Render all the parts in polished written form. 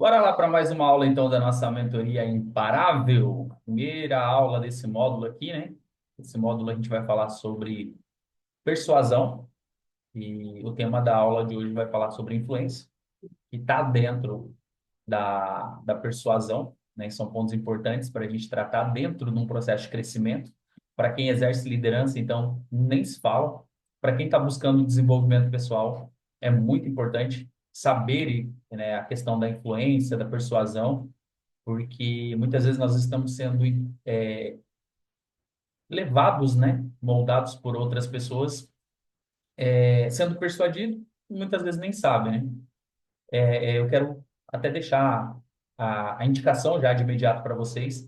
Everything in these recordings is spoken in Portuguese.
Bora lá para mais uma aula, então, da nossa mentoria imparável. Primeira aula desse módulo aqui, né? Esse módulo a gente vai falar sobre persuasão e o tema da aula de hoje vai falar sobre influência, que está dentro da persuasão, né? São pontos importantes para a gente tratar dentro de um processo de crescimento. Para quem exerce liderança, então, nem se fala. Para quem está buscando desenvolvimento pessoal, é muito importante saber, né, a questão da influência, da persuasão, porque muitas vezes nós estamos sendo levados, né, moldados por outras pessoas, sendo persuadido, muitas vezes nem sabem, né? Eu quero até deixar a indicação já de imediato para vocês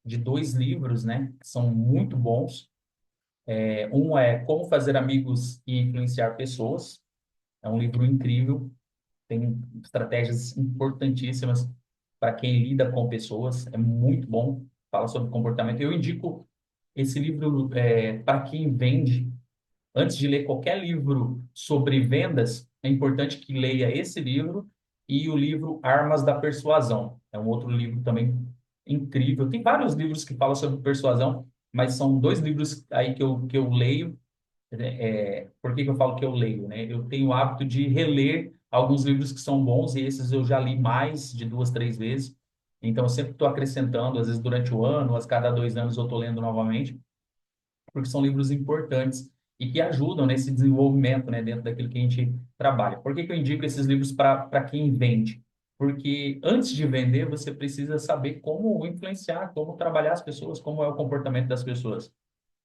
de dois livros, né, que são muito bons. Um é Como Fazer Amigos e Influenciar Pessoas. É um livro incrível, tem estratégias importantíssimas para quem lida com pessoas. É muito bom, fala sobre comportamento. Eu indico esse livro para quem vende. Antes de ler qualquer livro sobre vendas, é importante que leia esse livro e o livro Armas da Persuasão. É um outro livro também incrível. Tem vários livros que falam sobre persuasão, mas são dois livros aí que eu leio. Por que que eu falo que eu leio, né? Eu tenho o hábito de reler alguns livros que são bons e esses eu já li mais de duas, três vezes. Então, eu sempre estou acrescentando, às vezes durante o ano, às cada 2 anos eu estou lendo novamente porque são livros importantes e que ajudam nesse desenvolvimento, né, dentro daquilo que a gente trabalha. Por que que eu indico esses livros para quem vende? Porque antes de vender, você precisa saber como influenciar, como trabalhar as pessoas, como é o comportamento das pessoas,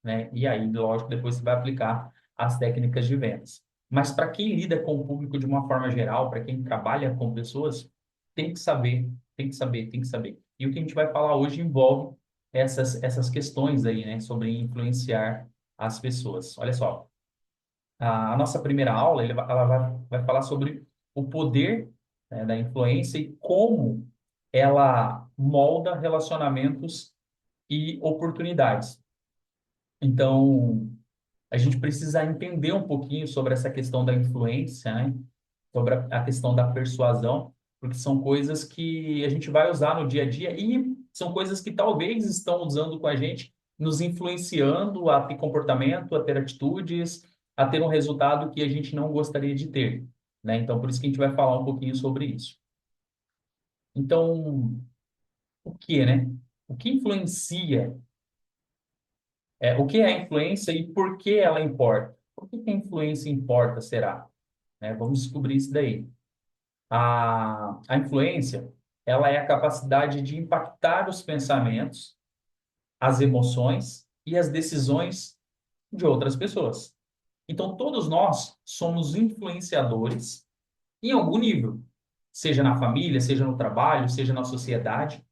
né? E aí, lógico, depois você vai aplicar as técnicas de vendas. Mas para quem lida com o público de uma forma geral, para quem trabalha com pessoas, tem que saber, tem que saber, tem que saber. E o que a gente vai falar hoje envolve essas questões aí, né, sobre influenciar as pessoas. Olha só, a nossa primeira aula, ela vai falar sobre o poder, né, da influência e como ela molda relacionamentos e oportunidades. Então, a gente precisa entender um pouquinho sobre essa questão da influência, né? Sobre a questão da persuasão, porque são coisas que a gente vai usar no dia a dia e são coisas que talvez estão usando com a gente, nos influenciando a ter comportamento, a ter atitudes, a ter um resultado que a gente não gostaria de ter, né? Então, por isso que a gente vai falar um pouquinho sobre isso. Então, o que, né? O que influencia? O que é a influência e por que ela importa? Por que que a influência importa, será? Né? Vamos descobrir isso daí. A influência, ela é a capacidade de impactar os pensamentos, as emoções e as decisões de outras pessoas. Então, todos nós somos influenciadores em algum nível, seja na família, seja no trabalho, seja na sociedade,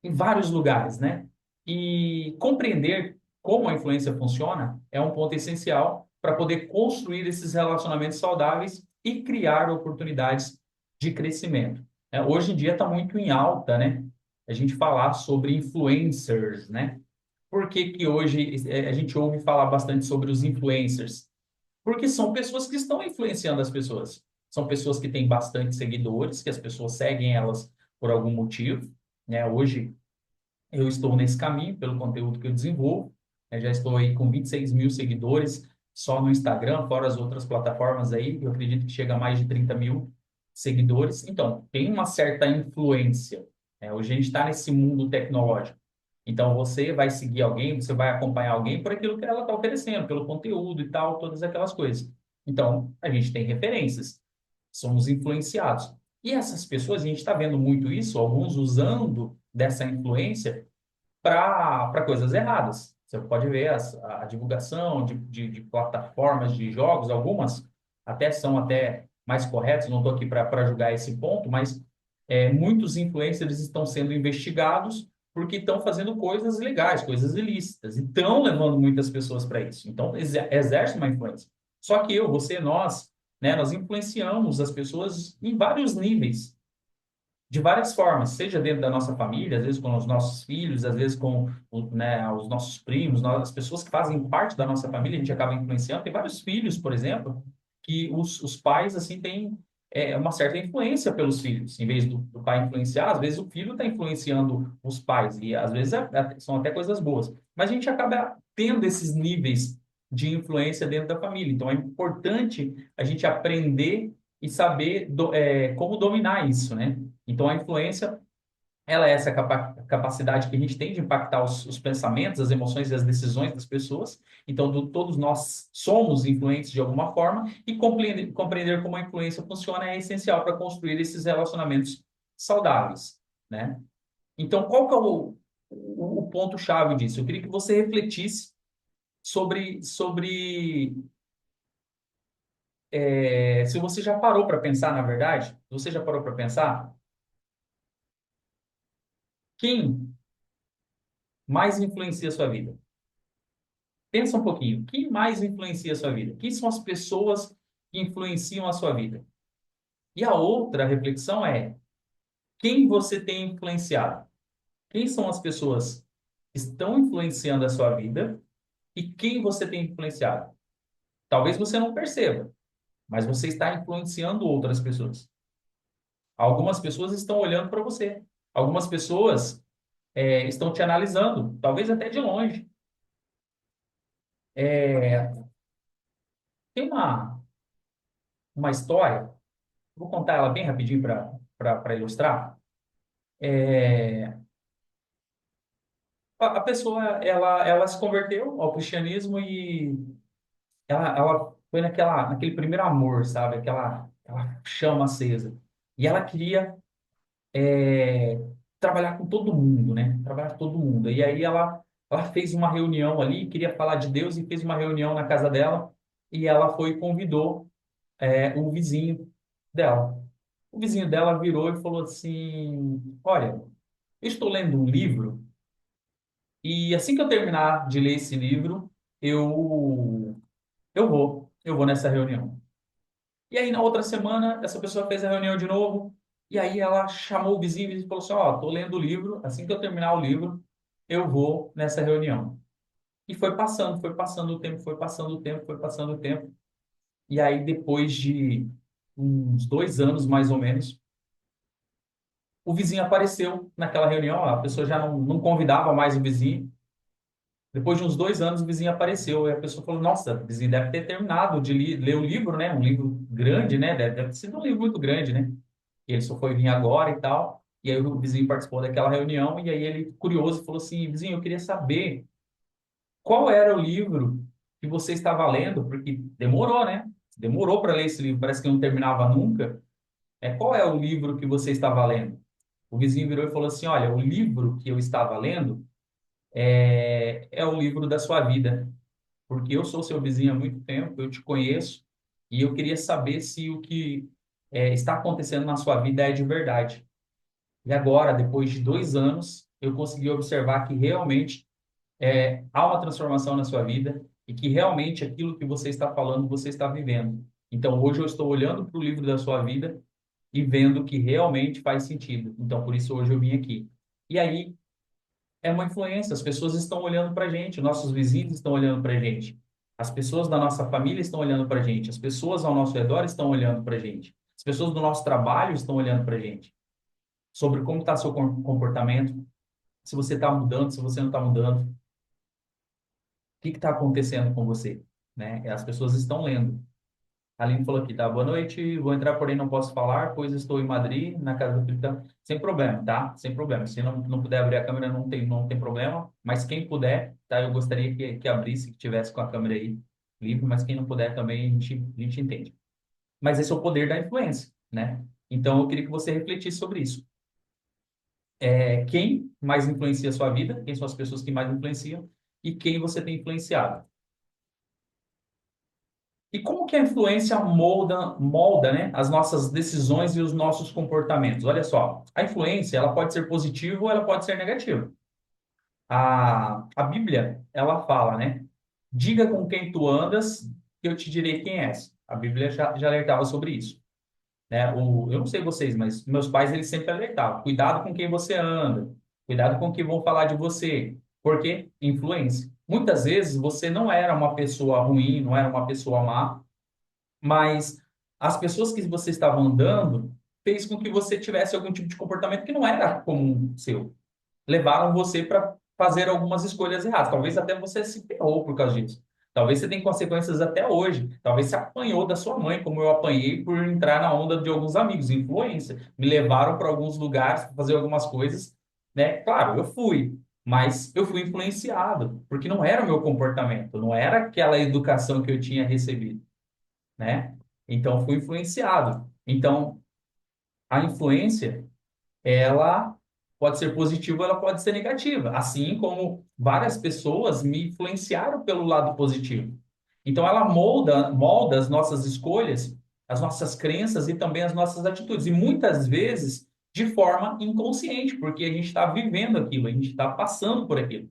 em vários lugares, né? E compreender como a influência funciona é um ponto essencial para poder construir esses relacionamentos saudáveis e criar oportunidades de crescimento. Hoje em dia está muito em alta, né? A gente falar sobre influencers, né? Por que que hoje a gente ouve falar bastante sobre os influencers? Porque são pessoas que estão influenciando as pessoas. São pessoas que têm bastante seguidores, que as pessoas seguem elas por algum motivo, né? Hoje eu estou nesse caminho pelo conteúdo que eu desenvolvo. Já estou aí com 26 mil seguidores só no Instagram, fora as outras plataformas aí. Eu acredito que chega a mais de 30 mil seguidores. Então, tem uma certa influência. Hoje a gente está nesse mundo tecnológico. Então, você vai seguir alguém, você vai acompanhar alguém por aquilo que ela está oferecendo, pelo conteúdo e tal, todas aquelas coisas. Então, a gente tem referências, somos influenciados. E essas pessoas, a gente está vendo muito isso, alguns usando dessa influência para coisas erradas. Você pode ver a divulgação de plataformas de jogos, algumas até são até mais corretas, não estou aqui para julgar esse ponto, mas muitos influencers estão sendo investigados porque estão fazendo coisas ilegais, coisas ilícitas, e estão levando muitas pessoas para isso. Então, exerce uma influência. Só que você, nós, né, nós influenciamos as pessoas em vários níveis de várias formas, seja dentro da nossa família, às vezes com os nossos filhos, às vezes com né, os nossos primos, as pessoas que fazem parte da nossa família, a gente acaba influenciando. Tem vários filhos, por exemplo, que os pais, assim, têm. uma certa influência pelos filhos. Em vez do pai influenciar, às vezes o filho está influenciando os pais, e às vezes são até coisas boas. Mas a gente acaba tendo esses níveis de influência dentro da família. Então é importante a gente aprender e saber como dominar isso, né? Então a influência ela é essa capacidade que a gente tem de impactar os pensamentos, as emoções e as decisões das pessoas. Então, todos nós somos influentes de alguma forma e compreender como a influência funciona é essencial para construir esses relacionamentos saudáveis, né? Então, qual que é o ponto-chave disso? Eu queria que você refletisse sobre se você já parou para pensar, na verdade, você já parou para pensar quem mais influencia a sua vida? Pensa um pouquinho. Quem mais influencia a sua vida? Quem são as pessoas que influenciam a sua vida? E a outra reflexão é quem você tem influenciado? Quem são as pessoas que estão influenciando a sua vida e quem você tem influenciado? Talvez você não perceba, mas você está influenciando outras pessoas. Algumas pessoas estão olhando para você. Algumas pessoas estão te analisando, talvez até de longe. É, tem uma história, vou contar ela bem rapidinho para ilustrar. É, a pessoa ela se converteu ao cristianismo e ela foi naquele primeiro amor, sabe? Aquela chama acesa. E ela queria é, trabalhar com todo mundo, né? Trabalhar com todo mundo. E aí ela fez uma reunião ali, queria falar de Deus e fez uma reunião na casa dela e ela foi e convidou o vizinho dela. O vizinho dela virou e falou assim: Olha, eu estou lendo um livro. E assim que eu terminar de ler esse livro, eu eu vou nessa reunião. E aí na outra semana, essa pessoa fez a reunião de novo, e aí ela chamou o vizinho e falou assim: "Ó, tô lendo o livro, assim que eu terminar o livro, eu vou nessa reunião". E foi passando o tempo, foi passando o tempo, foi passando o tempo. E aí depois de uns 2 anos mais ou menos, o vizinho apareceu naquela reunião, a pessoa já não convidava mais o vizinho. Depois de uns 2 anos, o vizinho apareceu e a pessoa falou: Nossa, o vizinho deve ter terminado de ler o livro, né? Um livro grande, né? Deve ter sido um livro muito grande, né? E ele só foi vir agora e tal. E aí o vizinho participou daquela reunião e aí ele, curioso, falou assim: Vizinho, eu queria saber qual era o livro que você estava lendo, porque demorou, né? Demorou para ler esse livro, parece que não terminava nunca. Qual é o livro que você estava lendo? O vizinho virou e falou assim: Olha, o livro que eu estava lendo é o livro da sua vida, porque eu sou seu vizinho há muito tempo, eu te conheço, e eu queria saber se o que está acontecendo na sua vida é de verdade. E agora, depois de 2 anos, eu consegui observar que realmente há uma transformação na sua vida e que realmente aquilo que você está falando, você está vivendo. Então, hoje eu estou olhando para o livro da sua vida e vendo que realmente faz sentido. Então, por isso hoje eu vim aqui. E aí, é uma influência. As pessoas estão olhando para a gente, nossos vizinhos estão olhando para a gente, as pessoas da nossa família estão olhando para a gente, as pessoas ao nosso redor estão olhando para a gente, as pessoas do nosso trabalho estão olhando para a gente, sobre como está seu comportamento, se você está mudando, se você não está mudando, o que está acontecendo com você, né? As pessoas estão lendo. A Aline falou aqui, tá? Boa noite, vou entrar, porém não posso falar, pois estou em Madrid, na casa do Felipe. Sem problema, tá? Sem problema. Se não puder abrir a câmera, não tem problema. Mas quem puder, tá? Eu gostaria que abrisse, que tivesse com a câmera aí livre, mas quem não puder também, a gente entende. Mas esse é o poder da influência, né? Então, eu queria que você refletisse sobre isso. Quem mais influencia a sua vida? Quem são as pessoas que mais influenciam? E quem você tem influenciado? E como que a influência molda, né, as nossas decisões e os nossos comportamentos? Olha só, a influência ela pode ser positiva ou ela pode ser negativa. A Bíblia, ela fala, né? Diga com quem tu andas, que eu te direi quem és. A Bíblia já alertava sobre isso, né? Eu não sei vocês, mas meus pais eles sempre alertavam. Cuidado com quem você anda. Cuidado com o que vão falar de você. Porque influência. Muitas vezes você não era uma pessoa ruim, não era uma pessoa má, mas as pessoas que você estava andando fez com que você tivesse algum tipo de comportamento que não era comum seu. Levaram você para fazer algumas escolhas erradas. Talvez até você se ferrou por causa disso. Talvez você tenha consequências até hoje. Talvez você apanhou da sua mãe, como eu apanhei por entrar na onda de alguns amigos, influência. Me levaram para alguns lugares para fazer algumas coisas, né? Claro, eu fui, mas eu fui influenciado, porque não era o meu comportamento, não era aquela educação que eu tinha recebido, né? Então, fui influenciado. Então, a influência ela pode ser positiva, ela pode ser negativa, assim como várias pessoas me influenciaram pelo lado positivo. Então, ela molda as nossas escolhas, as nossas crenças e também as nossas atitudes, e muitas vezes de forma inconsciente, porque a gente está vivendo aquilo, a gente está passando por aquilo.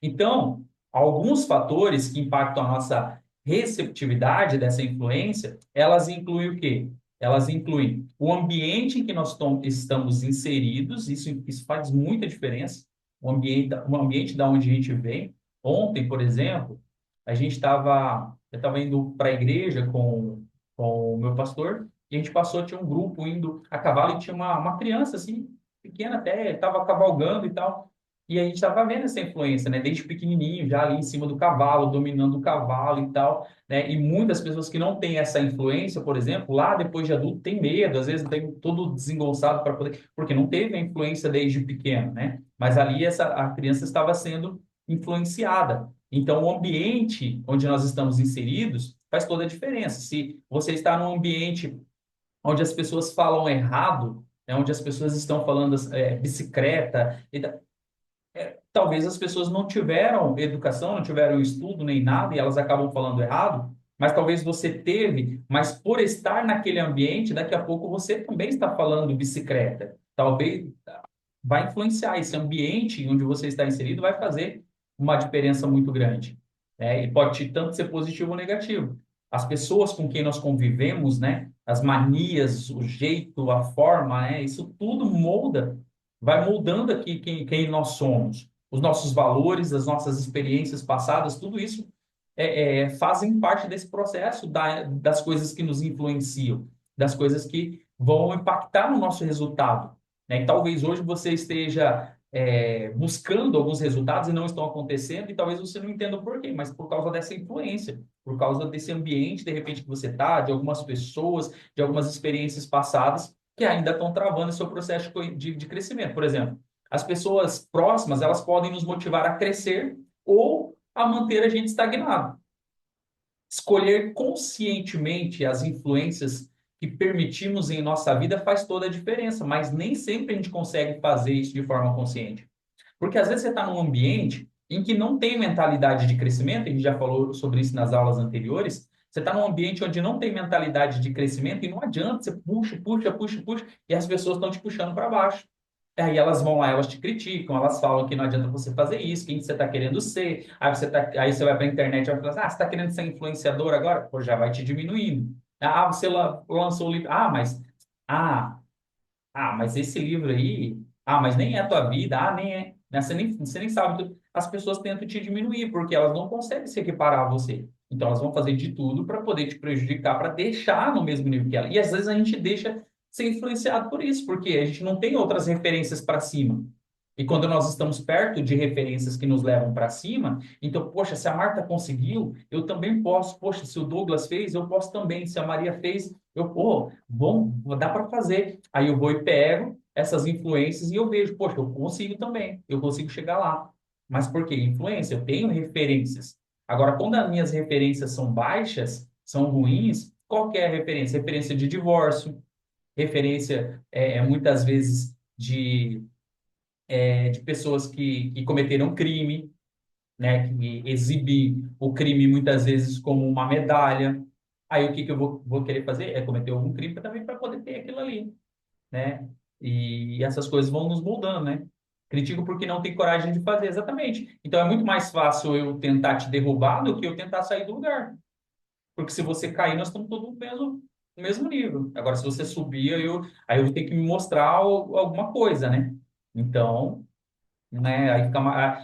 Então, alguns fatores que impactam a nossa receptividade dessa influência, elas incluem o quê? Elas incluem o ambiente em que nós estamos inseridos, isso faz muita diferença, o ambiente da onde a gente vem. Ontem, por exemplo, eu estava indo para a igreja com o meu pastor, e a gente passou, tinha um grupo indo a cavalo, e tinha uma criança, assim, pequena até, estava cavalgando e tal. E a gente estava vendo essa influência, né? Desde pequenininho, já ali em cima do cavalo, dominando o cavalo e tal, né? E muitas pessoas que não têm essa influência, por exemplo, lá depois de adulto, tem medo, às vezes tem todo desengonçado para poder, porque não teve a influência desde pequeno, né? Mas ali a criança estava sendo influenciada. Então, o ambiente onde nós estamos inseridos faz toda a diferença. Se você está num ambiente onde as pessoas falam errado, né? Onde as pessoas estão falando bicicleta, talvez as pessoas não tiveram educação, não tiveram estudo nem nada e elas acabam falando errado, mas talvez você teve, mas por estar naquele ambiente, daqui a pouco você também está falando bicicleta. Talvez vai influenciar esse ambiente onde você está inserido, vai fazer uma diferença muito grande, né? E pode tanto ser positivo ou negativo. As pessoas com quem nós convivemos, né? As manias, o jeito, a forma, né? Isso tudo molda, vai moldando aqui quem nós somos. Os nossos valores, as nossas experiências passadas, tudo isso fazem parte desse processo das coisas que nos influenciam, das coisas que vão impactar no nosso resultado, né? E talvez hoje você esteja buscando alguns resultados e não estão acontecendo, e talvez você não entenda o porquê, mas por causa dessa influência, por causa desse ambiente, de repente, que você está, de algumas pessoas, de algumas experiências passadas, que ainda estão travando o seu processo de crescimento. Por exemplo, as pessoas próximas, elas podem nos motivar a crescer ou a manter a gente estagnado. Escolher conscientemente as influências que permitimos em nossa vida faz toda a diferença, mas nem sempre a gente consegue fazer isso de forma consciente. Porque às vezes você está num ambiente em que não tem mentalidade de crescimento, a gente já falou sobre isso nas aulas anteriores. Você está num ambiente onde não tem mentalidade de crescimento e não adianta, você puxa, puxa, puxa, puxa, e as pessoas estão te puxando para baixo. Aí elas vão lá, elas te criticam, elas falam que não adianta você fazer isso, quem você está querendo ser. Aí você vai para a internet e vai falar assim, você está querendo ser influenciador agora? Pô, já vai te diminuindo. Você lançou o livro. Ah, mas esse livro aí, mas nem é a tua vida, nem é. Né? Você nem sabe. As pessoas tentam te diminuir, porque elas não conseguem se equiparar a você. Então elas vão fazer de tudo para poder te prejudicar, para deixar no mesmo nível que ela. E às vezes a gente deixa ser influenciado por isso, porque a gente não tem outras referências para cima. E quando nós estamos perto de referências que nos levam para cima, então, poxa, se a Marta conseguiu, eu também posso. Poxa, se o Douglas fez, eu posso também. Se a Maria fez, pô, bom, dá para fazer. Aí eu vou e pego essas influências e eu vejo, poxa, eu consigo também, eu consigo chegar lá. Mas por quê? Influência, eu tenho referências. Agora, quando as minhas referências são baixas, são ruins, qual que é a referência? Referência de divórcio, referência muitas vezes de pessoas que cometeram crime, né, que exibem o crime muitas vezes como uma medalha. Aí o que que eu vou querer fazer? É cometer algum crime também para poder ter aquilo ali, né? E essas coisas vão nos moldando, né? Critico porque não tem coragem de fazer, exatamente. Então é muito mais fácil eu tentar te derrubar do que eu tentar sair do lugar. Porque se você cair, nós estamos todos no mesmo nível. Agora, se você subir, aí eu vou ter que me mostrar alguma coisa, né? Então, né?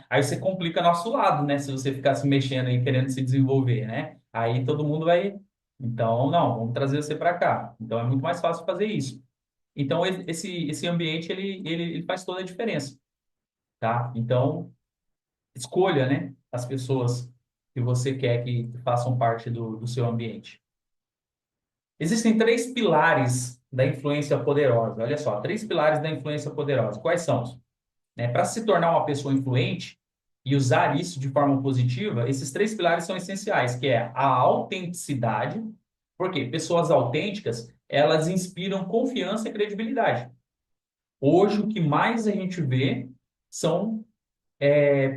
Aí você complica nosso lado, né? Se você ficar se mexendo e querendo se desenvolver, né? Aí todo mundo vai. Então, não, vamos trazer você para cá. Então, é muito mais fácil fazer isso. Então, esse ambiente, ele faz toda a diferença, tá? Então, escolha, né, as pessoas que você quer que façam parte do seu ambiente. Existem três pilares da influência poderosa. Olha só, três pilares da influência poderosa. Quais são? Né? Para se tornar uma pessoa influente e usar isso de forma positiva, esses três pilares são essenciais, que é a autenticidade, porque pessoas autênticas, elas inspiram confiança e credibilidade. Hoje, o que mais a gente vê são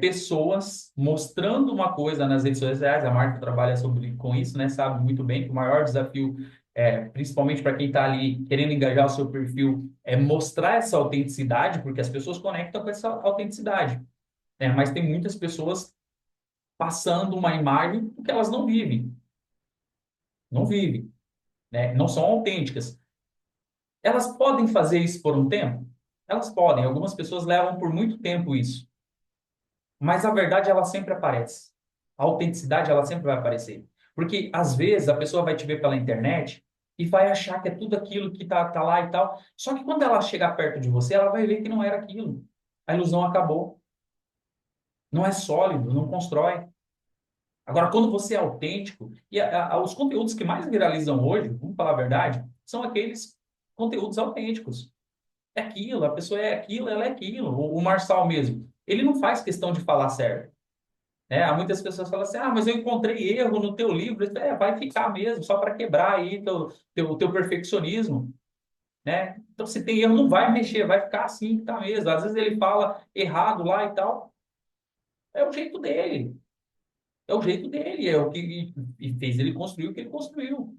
pessoas mostrando uma coisa nas redes sociais. A Marta trabalha com isso, né? Sabe muito bem que o maior desafio, principalmente para quem está ali querendo engajar o seu perfil, é mostrar essa autenticidade, porque as pessoas conectam com essa autenticidade, né? Mas tem muitas pessoas passando uma imagem que elas não vivem, não vivem, né? Não são autênticas. Elas podem fazer isso por um tempo? Elas podem. Algumas pessoas levam por muito tempo isso. Mas a verdade, ela sempre aparece. A autenticidade, ela sempre vai aparecer. Porque, às vezes, a pessoa vai te ver pela internet e vai achar que é tudo aquilo que tá lá e tal. Só que quando ela chegar perto de você, ela vai ver que não era aquilo. A ilusão acabou. Não é sólido, não constrói. Agora, quando você é autêntico, e os conteúdos que mais viralizam hoje, vamos falar a verdade, são aqueles conteúdos autênticos. É aquilo, a pessoa é aquilo, ela é aquilo. O Marçal mesmo, ele não faz questão de falar certo. Há muitas pessoas falam assim, mas eu encontrei erro no teu livro. Vai ficar mesmo, só para quebrar aí teu perfeccionismo, né? Então, se tem erro, não vai mexer, vai ficar assim que tá mesmo. Às vezes ele fala errado lá e tal. É o jeito dele. É o jeito dele, é o que e fez ele construir o que ele construiu.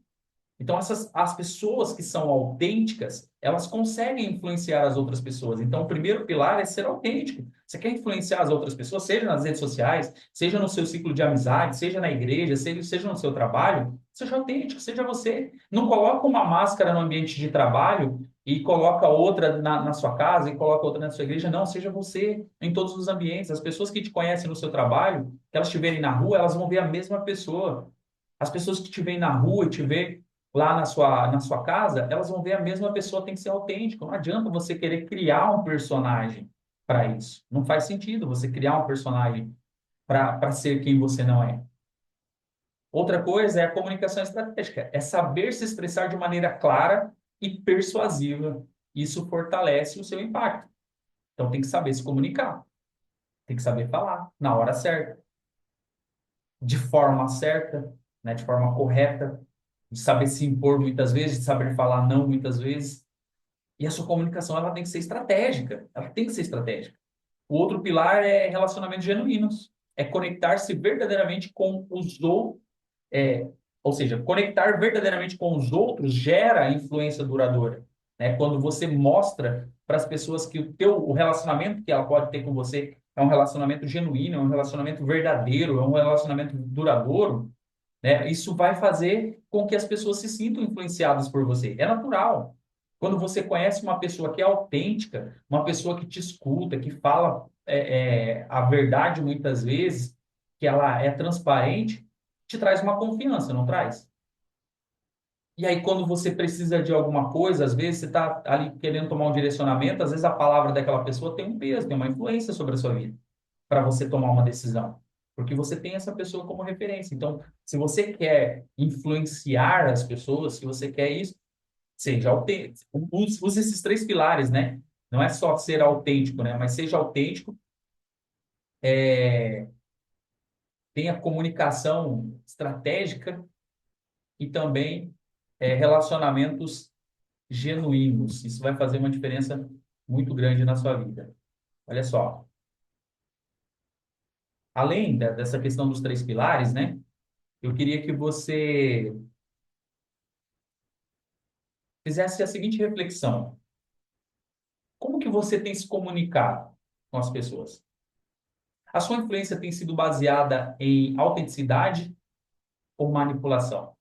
Então, as pessoas que são autênticas, elas conseguem influenciar as outras pessoas. Então, o primeiro pilar é ser autêntico. Você quer influenciar as outras pessoas, seja nas redes sociais, seja no seu ciclo de amizade, seja na igreja, seja no seu trabalho, seja autêntico, seja você. Não coloca uma máscara no ambiente de trabalho e coloca outra na sua casa e coloca outra na sua igreja. Não, seja você em todos os ambientes. As pessoas que te conhecem no seu trabalho, que elas te verem na rua, elas vão ver a mesma pessoa. As pessoas que te veem na rua e te veem lá na sua casa, elas vão ver a mesma pessoa, tem que ser autêntico. Não adianta você querer criar um personagem para isso. Não faz sentido você criar um personagem para ser quem você não é. Outra coisa é a comunicação estratégica, é saber se expressar de maneira clara e persuasiva. Isso fortalece o seu impacto. Então tem que saber se comunicar, tem que saber falar na hora certa, de forma certa, né, de forma correta, de saber se impor muitas vezes, de saber falar não muitas vezes. E a sua comunicação ela tem que ser estratégica. Ela tem que ser estratégica. O outro pilar é relacionamentos genuínos. É conectar-se verdadeiramente com os outros. É, ou seja, conectar verdadeiramente com os outros gera influência duradoura. Né? Quando você mostra para as pessoas que o relacionamento que ela pode ter com você é um relacionamento genuíno, é um relacionamento verdadeiro, é um relacionamento duradouro, né? Isso vai fazer com que as pessoas se sintam influenciadas por você. É natural. Quando você conhece uma pessoa que é autêntica, uma pessoa que te escuta, que fala a verdade muitas vezes, que ela é transparente, te traz uma confiança, não traz? E aí, quando você precisa de alguma coisa, às vezes você está ali querendo tomar um direcionamento, às vezes a palavra daquela pessoa tem um peso, tem uma influência sobre a sua vida para você tomar uma decisão, porque você tem essa pessoa como referência. Então, se você quer influenciar as pessoas, se você quer isso, seja autêntico. Use esses três pilares, né? Não é só ser autêntico, né? Mas seja autêntico, tenha comunicação estratégica e também relacionamentos genuínos. Isso vai fazer uma diferença muito grande na sua vida. Olha só, além dessa questão dos três pilares, né? Eu queria que você fizesse a seguinte reflexão: como que você tem se comunicado com as pessoas? A sua influência tem sido baseada em autenticidade ou manipulação?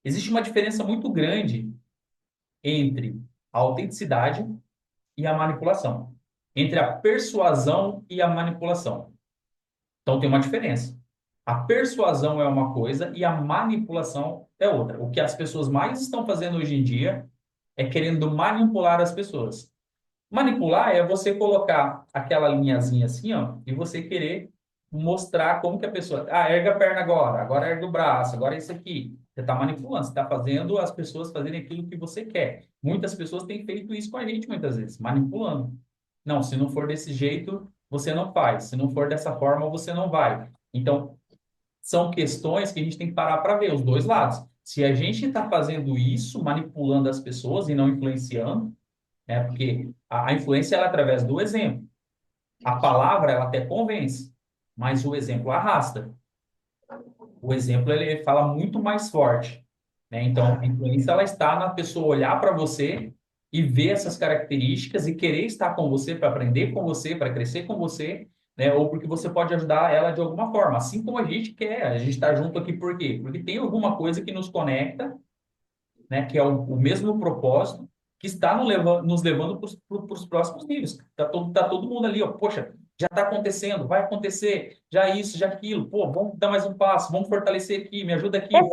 Existe uma diferença muito grande entre a autenticidade e a manipulação, entre a persuasão e a manipulação. Então tem uma diferença. A persuasão é uma coisa e a manipulação é outra. O que as pessoas mais estão fazendo hoje em dia é querendo manipular as pessoas. Manipular é você colocar aquela linhazinha assim, ó, e você querer mostrar como que a pessoa, ergue a perna agora, agora ergue o braço, agora é isso aqui. Você está manipulando, você está fazendo as pessoas fazerem aquilo que você quer. Muitas pessoas têm feito isso com a gente muitas vezes, manipulando. Não, se não for desse jeito, você não faz. Se não for dessa forma, você não vai. Então, são questões que a gente tem que parar para ver os dois lados. Se a gente está fazendo isso, manipulando as pessoas e não influenciando, né? Porque a influência ela é através do exemplo. A palavra ela até convence, mas o exemplo arrasta. O exemplo ele fala muito mais forte, né? Então, a influência ela está na pessoa olhar para você e ver essas características e querer estar com você para aprender com você, para crescer com você, né? Ou porque você pode ajudar ela de alguma forma, assim como a gente quer. A gente está junto aqui por quê? Porque tem alguma coisa que nos conecta, né, que é o mesmo propósito, que está nos levando para os próximos níveis. Tá todo mundo ali, ó, poxa, já está acontecendo, vai acontecer, já isso, já aquilo, pô, vamos dar mais um passo, vamos fortalecer aqui, me ajuda aqui, vamos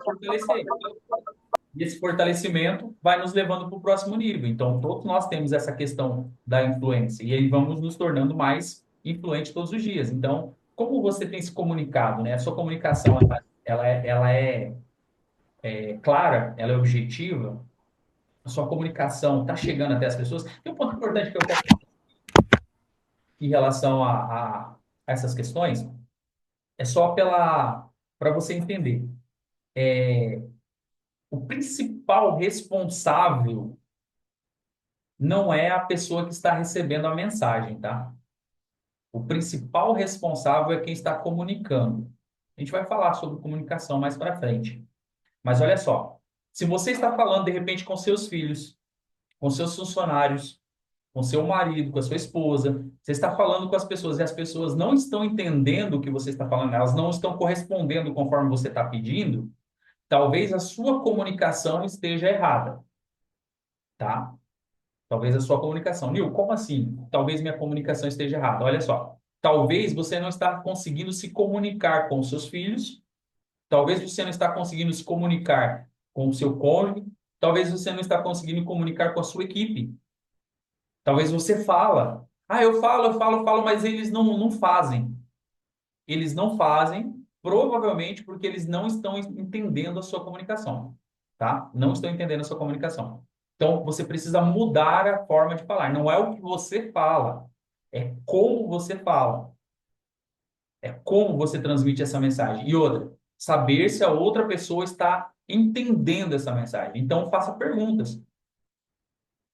fortalecer. E esse fortalecimento vai nos levando para o próximo nível. Então, todos nós temos essa questão da influência, e aí vamos nos tornando mais influentes todos os dias. Então, como você tem se comunicado, né? A sua comunicação, ela é clara, ela é objetiva, a sua comunicação está chegando até as pessoas. Tem um ponto importante que eu quero em relação a essas questões, é só para você entender. O principal responsável não é a pessoa que está recebendo a mensagem, tá? O principal responsável é quem está comunicando. A gente vai falar sobre comunicação mais para frente. Mas olha só, se você está falando de repente com seus filhos, com seus funcionários, com seu marido, com a sua esposa, você está falando com as pessoas e as pessoas não estão entendendo o que você está falando, elas não estão correspondendo conforme você está pedindo, talvez a sua comunicação esteja errada, tá? Talvez a sua comunicação. Nil, como assim? Talvez minha comunicação esteja errada. Olha só. Talvez você não está conseguindo se comunicar com os seus filhos, talvez você não está conseguindo se comunicar com o seu cônjuge, talvez você não está conseguindo comunicar com a sua equipe. Talvez você fala. Eu falo, mas eles não fazem. Eles não fazem, provavelmente porque eles não estão entendendo a sua comunicação, tá? Não estão entendendo a sua comunicação. Então, você precisa mudar a forma de falar. Não é o que você fala, é como você fala. É como você transmite essa mensagem. E outra, saber se a outra pessoa está entendendo essa mensagem. Então, faça perguntas.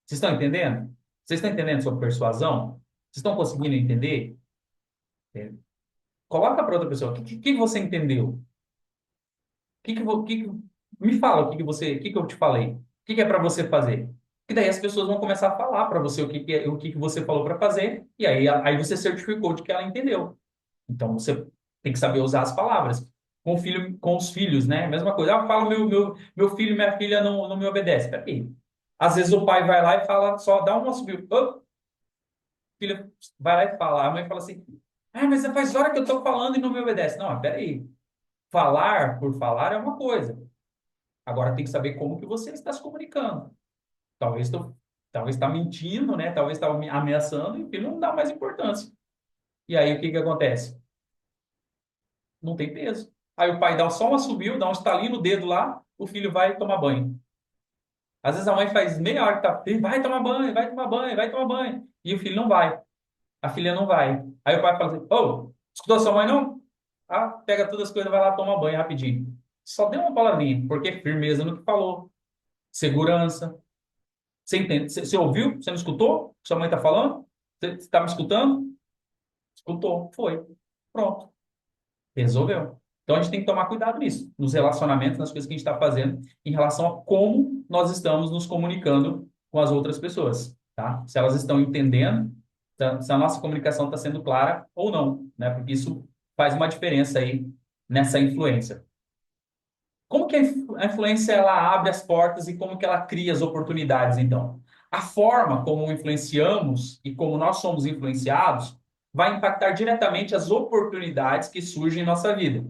Vocês estão entendendo? Vocês estão entendendo sobre persuasão? Vocês estão conseguindo entender? É, coloca para outra pessoa. O que você entendeu? Me fala o que eu te falei. O que é para você fazer? Que daí as pessoas vão começar a falar para você o que você falou para fazer. E aí você certificou de que ela entendeu. Então você tem que saber usar as palavras. Com o filho, com os filhos, né? Mesma coisa. Ah, fala meu filho e minha filha não me obedecem. Peraí. Às vezes o pai vai lá e fala, só dá uma subida. Filho vai lá e fala. A mãe fala assim: mas faz hora que eu estou falando e não me obedece. Não, peraí. Falar por falar é uma coisa. Agora tem que saber como que você está se comunicando. Talvez tô, talvez está mentindo, né? Talvez está ameaçando e o filho não dá mais importância. E aí o que que acontece? Não tem peso. Aí o pai dá só um assobio, dá um estalinho no dedo lá, o filho vai tomar banho. Às vezes a mãe faz meia hora que tá, "Filho, vai tomar banho, vai tomar banho, vai tomar banho." E o filho não vai. A filha não vai. Aí o pai fala assim: Ô, escutou sua mãe não? Ah, pega todas as coisas, vai lá tomar banho rapidinho. Só deu uma palavrinha, porque firmeza no que falou. Segurança. Você entende? Você ouviu? Você não escutou o que sua mãe está falando? Você está me escutando? Escutou. Foi. Pronto. Resolveu. Então a gente tem que tomar cuidado nisso, nos relacionamentos, nas coisas que a gente está fazendo, em relação a como nós estamos nos comunicando com as outras pessoas, tá? Se elas estão entendendo, se a nossa comunicação está sendo clara ou não, né? Porque isso faz uma diferença aí nessa influência. Como que a influência ela abre as portas e como que ela cria as oportunidades, então? A forma como influenciamos e como nós somos influenciados vai impactar diretamente as oportunidades que surgem em nossa vida.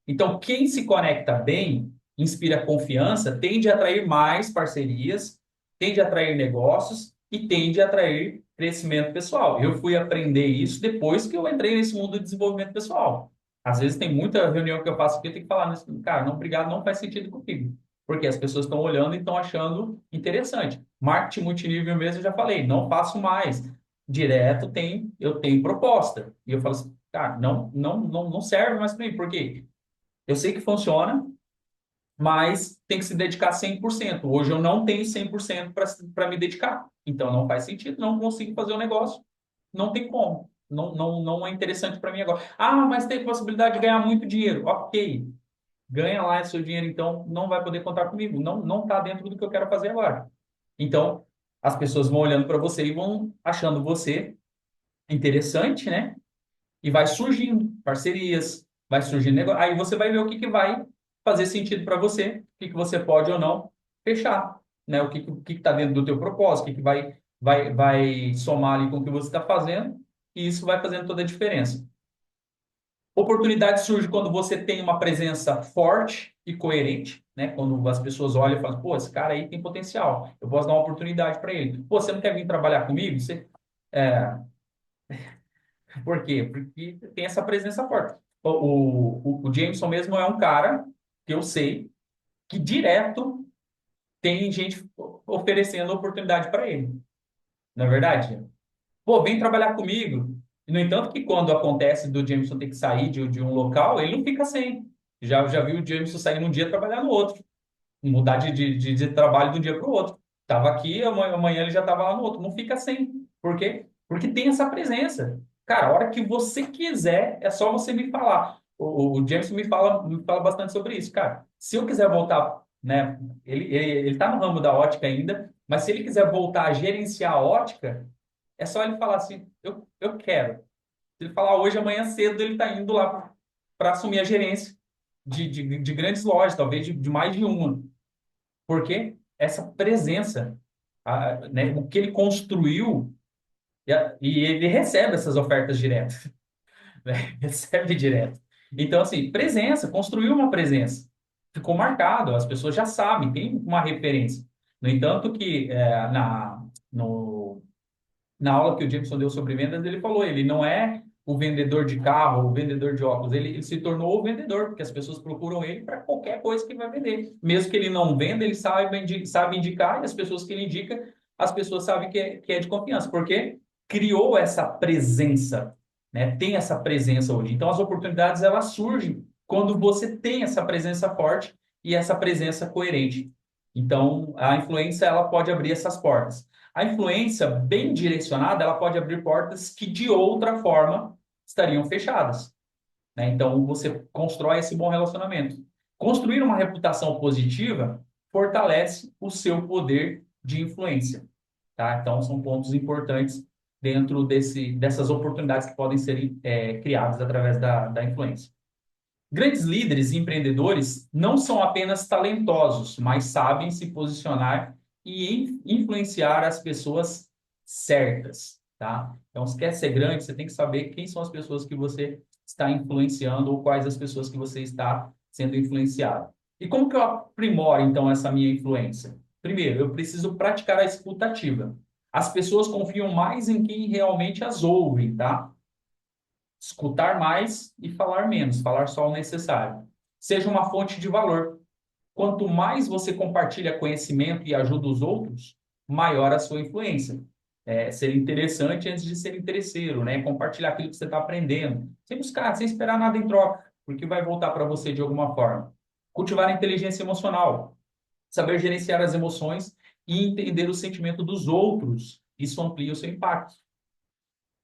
Então, quem se conecta bem, inspira confiança, tende a atrair mais parcerias, tende a atrair negócios e tende a atrair crescimento pessoal. Eu fui aprender isso depois que eu entrei nesse mundo de desenvolvimento pessoal. Às vezes tem muita reunião que eu faço aqui, eu tenho que falar, cara, não, obrigado, não faz sentido comigo. Porque as pessoas estão olhando e estão achando interessante. Marketing multinível mesmo, eu já falei, não faço mais. Direto eu tenho proposta. E eu falo assim, cara, não serve mais para mim. Por quê? Eu sei que funciona, mas tem que se dedicar 100%. Hoje eu não tenho 100% para me dedicar. Então não faz sentido, não consigo fazer o negócio. Não tem como. Não é interessante para mim agora. Ah, mas tem possibilidade de ganhar muito dinheiro. Ok, ganha lá seu dinheiro, então não vai poder contar comigo. Não está dentro do que eu quero fazer agora. Então as pessoas vão olhando para você e vão achando você interessante, né? E vai surgindo parcerias, vai surgindo negócio. Aí você vai ver o que que vai fazer sentido para você, o que que você pode ou não fechar, né? O que está dentro do teu propósito, o que que vai somar ali com o que você está fazendo, e isso vai fazendo toda a diferença. Oportunidade surge quando você tem uma presença forte e coerente, né? Quando as pessoas olham e falam, pô, esse cara aí tem potencial, eu posso dar uma oportunidade para ele. Pô, você não quer vir trabalhar comigo? É, Por quê? Porque tem essa presença forte. O Jameson mesmo é um cara que eu sei que direto tem gente oferecendo oportunidade para ele. Não é verdade? Pô, vem trabalhar comigo. E, no entanto, que quando acontece do Jameson ter que sair de um local, ele não fica sem. Já viu o Jameson sair num dia e trabalhar no outro. Mudar de trabalho de um dia para o outro. Estava aqui, amanhã ele já estava lá no outro. Não fica sem. Por quê? Porque tem essa presença. Cara, a hora que você quiser, é só você me falar. O Jameson me fala bastante sobre isso. Cara, se eu quiser voltar, né? Ele tá no ramo da ótica ainda, mas se ele quiser voltar a gerenciar a ótica, é só ele falar assim, eu quero. Se ele falar hoje, amanhã cedo, ele está indo lá para assumir a gerência de grandes lojas, talvez de mais de uma. Porque essa presença, né, o que ele construiu, e ele recebe essas ofertas diretas, né? Recebe direto. Então, assim, presença, construiu uma presença. Ficou marcado, as pessoas já sabem, tem uma referência. No entanto, que no, na aula que o Jameson deu sobre vendas, ele falou, ele não é o vendedor de carro, o vendedor de óculos, ele se tornou o vendedor, porque as pessoas procuram ele para qualquer coisa que ele vai vender. Mesmo que ele não venda, ele sabe indicar, e as pessoas que ele indica, as pessoas sabem que é de confiança, porque criou essa presença, né? Tem essa presença hoje. Então, as oportunidades, elas surgem quando você tem essa presença forte e essa presença coerente. Então, a influência, ela pode abrir essas portas. A influência bem direcionada, ela pode abrir portas que de outra forma estariam fechadas, né? Então, você constrói esse bom relacionamento. Construir uma reputação positiva fortalece o seu poder de influência, tá? Então, são pontos importantes dentro dessas oportunidades que podem ser criadas através da influência. Grandes líderes e empreendedores não são apenas talentosos, mas sabem se posicionar e influenciar as pessoas certas, tá? Então, se quer ser grande, você tem que saber quem são as pessoas que você está influenciando ou quais as pessoas que você está sendo influenciado. E como que eu aprimoro, então, essa minha influência? Primeiro, eu preciso praticar a escuta ativa. As pessoas confiam mais em quem realmente as ouve, tá? Escutar mais e falar menos, falar só o necessário. Seja uma fonte de valor. Quanto mais você compartilha conhecimento e ajuda os outros, maior a sua influência. Ser interessante antes de ser interesseiro, né? Compartilhar aquilo que você está aprendendo, sem buscar, sem esperar nada em troca, porque vai voltar para você de alguma forma. Cultivar a inteligência emocional, saber gerenciar as emoções e entender o sentimento dos outros. Isso amplia o seu impacto.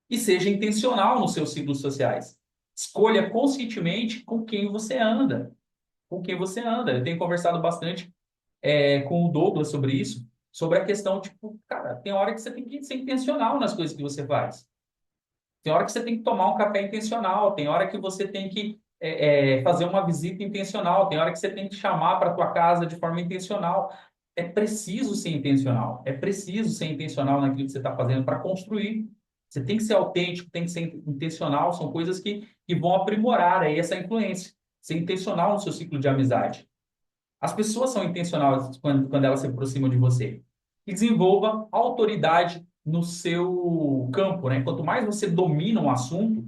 E seja intencional nos seus ciclos sociais. Escolha conscientemente com quem você anda. Com quem você anda. Eu tenho conversado bastante com o Douglas sobre isso, sobre a questão, tipo, cara, tem hora que você tem que ser intencional nas coisas que você faz. Tem hora que você tem que tomar um café intencional, tem hora que você tem que fazer uma visita intencional, tem hora que você tem que chamar para tua casa de forma intencional. É preciso ser intencional, é preciso ser intencional naquilo que você está fazendo para construir. Você tem que ser autêntico, tem que ser intencional, são coisas que vão aprimorar aí essa influência. Ser intencional no seu ciclo de amizade. As pessoas são intencionais quando elas se aproximam de você. E desenvolva autoridade no seu campo, né? Quanto mais você domina um assunto,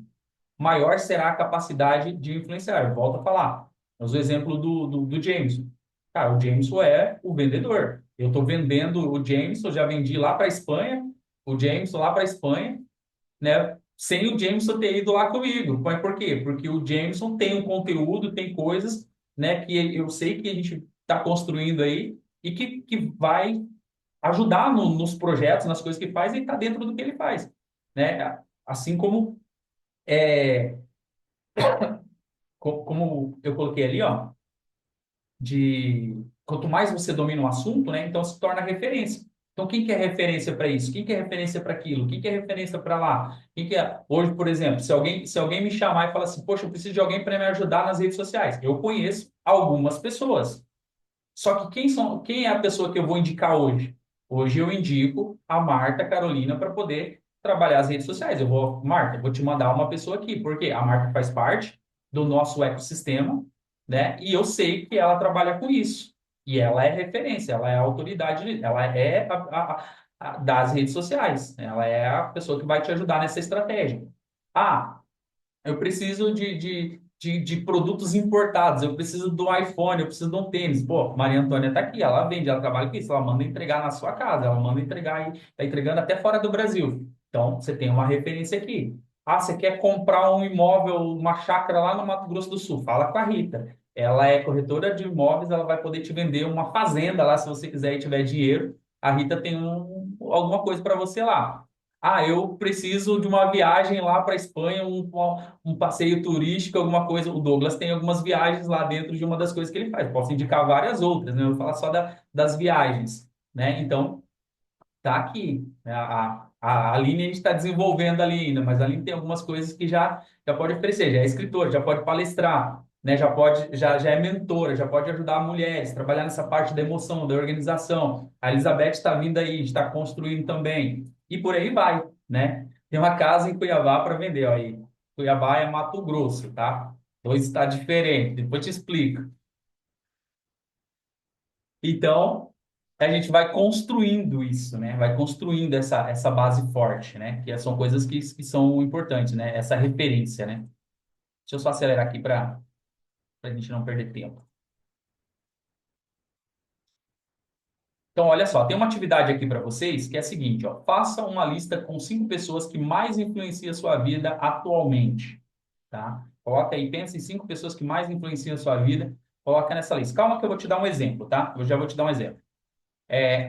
maior será a capacidade de influenciar. Eu volto a falar. Mas o exemplo do Jameson. Cara, o Jameson é o vendedor. Eu estou vendendo o Jameson, já vendi lá para a Espanha, o Jameson lá para a Espanha, né? Sem o Jameson ter ido lá comigo. Mas por quê? Porque o Jameson tem um conteúdo, tem coisas, né, que eu sei que a gente está construindo aí e que vai ajudar nos projetos, nas coisas que faz e está dentro do que ele faz, né? Assim como é, como eu coloquei ali, ó, de quanto mais você domina um assunto, né, então se torna referência. Então, quem que é referência para isso? Quem que é referência para aquilo? Quem que é referência para lá? Quem que é... Hoje, por exemplo, se alguém me chamar e falar assim, poxa, eu preciso de alguém para me ajudar nas redes sociais. Eu conheço algumas pessoas. Só que quem é a pessoa que eu vou indicar hoje? Hoje eu indico a Marta Carolina para poder trabalhar as redes sociais. Marta, eu vou te mandar uma pessoa aqui, porque a Marta faz parte do nosso ecossistema, né? E eu sei que ela trabalha com isso. E ela é referência, ela é a autoridade, ela é das redes sociais. Ela é a pessoa que vai te ajudar nessa estratégia. Ah, eu preciso de produtos importados, eu preciso do iPhone, eu preciso de um tênis. Pô, Maria Antônia está aqui, ela vende, ela trabalha com isso, ela manda entregar na sua casa, ela manda entregar aí, está entregando até fora do Brasil. Então, você tem uma referência aqui. Ah, você quer comprar um imóvel, uma chácara lá no Mato Grosso do Sul? Fala com a Rita. Ela é corretora de imóveis, ela vai poder te vender uma fazenda lá, se você quiser e tiver dinheiro. A Rita tem alguma coisa para você lá. Ah, eu preciso de uma viagem lá para a Espanha, um passeio turístico, alguma coisa. O Douglas tem algumas viagens lá dentro de uma das coisas que ele faz. Posso indicar várias outras, né? Eu vou falar só das viagens, né? Então, tá aqui, né? A Aline a gente está desenvolvendo ali ainda, mas a Aline tem algumas coisas que já pode oferecer, já é escritora, já pode palestrar, né? Já é mentora, já pode ajudar mulheres, trabalhar nessa parte da emoção, da organização. A Elizabeth está vindo aí, está construindo também. E por aí vai, né? Tem uma casa em Cuiabá para vender, ó, aí. Cuiabá é Mato Grosso, tá? Dois está diferente, depois te explico. Então, a gente vai construindo isso, né? Vai construindo essa base forte, né? Que são coisas que são importantes, né? Essa referência, né? Deixa eu só acelerar aqui para a gente não perder tempo. Então, olha só, tem uma atividade aqui para vocês que é a seguinte, ó, faça uma lista com 5 pessoas que mais influenciam a sua vida atualmente, tá? Coloca aí, pensa em 5 pessoas que mais influenciam a sua vida, coloca nessa lista. Calma que eu vou te dar um exemplo, tá? Eu já vou te dar um exemplo.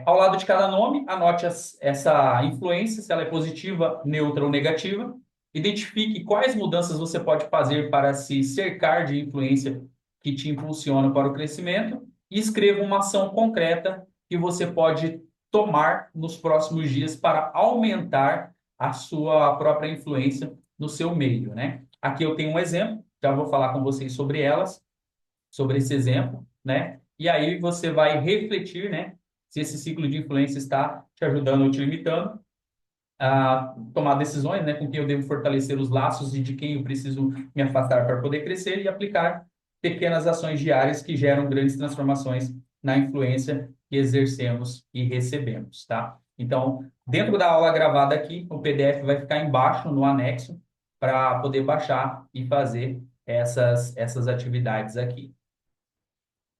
Ao lado de cada nome, anote essa influência, se ela é positiva, neutra ou negativa. Identifique quais mudanças você pode fazer para se cercar de influência que te impulsiona para o crescimento e escreva uma ação concreta que você pode tomar nos próximos dias para aumentar a sua própria influência no seu meio, né? Aqui eu tenho um exemplo, já vou falar com vocês sobre elas, sobre esse exemplo, né? E aí você vai refletir, né? Se esse ciclo de influência está te ajudando ou te limitando a tomar decisões, né? Com quem eu devo fortalecer os laços e de quem eu preciso me afastar para poder crescer e aplicar pequenas ações diárias que geram grandes transformações na influência que exercemos e recebemos, tá? Então, dentro da aula gravada aqui, o PDF vai ficar embaixo no anexo para poder baixar e fazer essas atividades aqui.